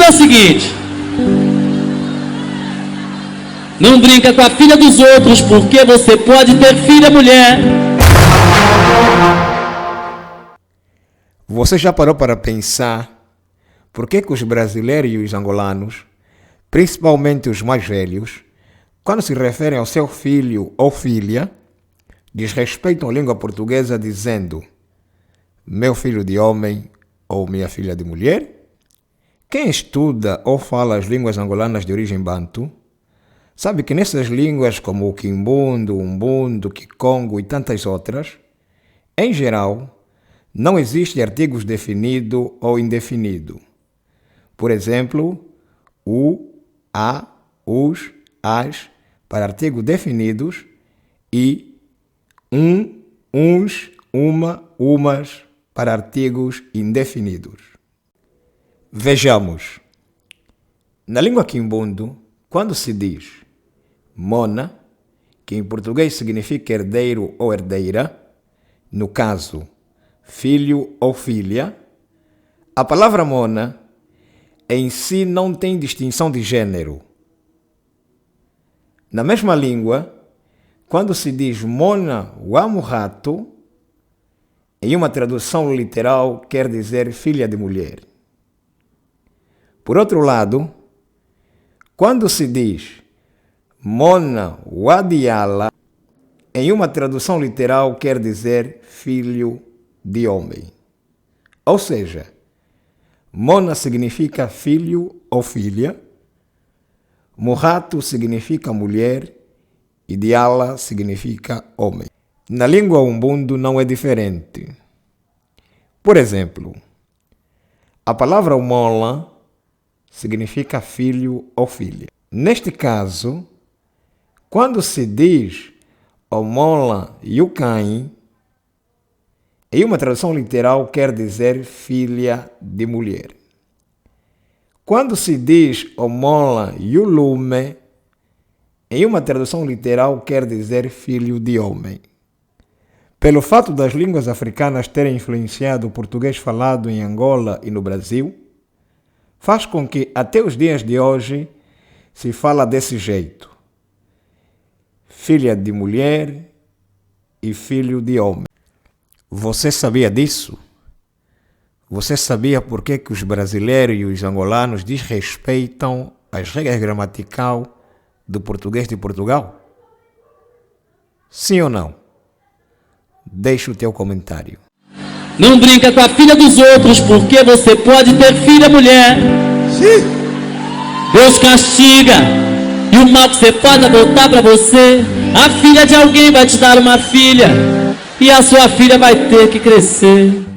é o seguinte: não brinca com a filha dos outros, porque você pode ter filha mulher. Você já parou para pensar por que os brasileiros e os angolanos, principalmente os mais velhos, quando se referem ao seu filho ou filha, desrespeitam a língua portuguesa dizendo meu filho de homem ou minha filha de mulher? Quem estuda ou fala as línguas angolanas de origem bantu, sabe que nessas línguas como o quimbundo, umbundo, kikongo e tantas outras, em geral, não existe artigos definido ou indefinido. Por exemplo, o, a, os, as para artigos definidos e uns, uma, umas para artigos indefinidos. Vejamos. Na língua quimbundo, quando se diz mona, que em português significa herdeiro ou herdeira, no caso, filho ou filha, a palavra mona em si não tem distinção de gênero. Na mesma língua, quando se diz mona wamurato, em uma tradução literal quer dizer filha de mulher. Por outro lado, quando se diz mona wadiala, em uma tradução literal quer dizer filho de homem. Ou seja, mona significa filho ou filha, murato significa mulher e diala significa homem. Na língua umbundo não é diferente. Por exemplo, a palavra umola significa filho ou filha. Neste caso, quando se diz omola yukain, em uma tradução literal quer dizer filha de mulher. Quando se diz omola yulume, em uma tradução literal quer dizer filho de homem. Pelo fato das línguas africanas terem influenciado o português falado em Angola e no Brasil, faz com que até os dias de hoje se fala desse jeito: filha de mulher e filho de homem. Você sabia disso? Você sabia por que os brasileiros e os angolanos desrespeitam as regras gramaticais do português de Portugal? Sim ou não? Deixe o teu comentário. Não brinca com a filha dos outros, porque você pode ter filha mulher. Sim. Deus castiga, e o mal que você faz vai voltar para você. A filha de alguém vai te dar uma filha, e a sua filha vai ter que crescer.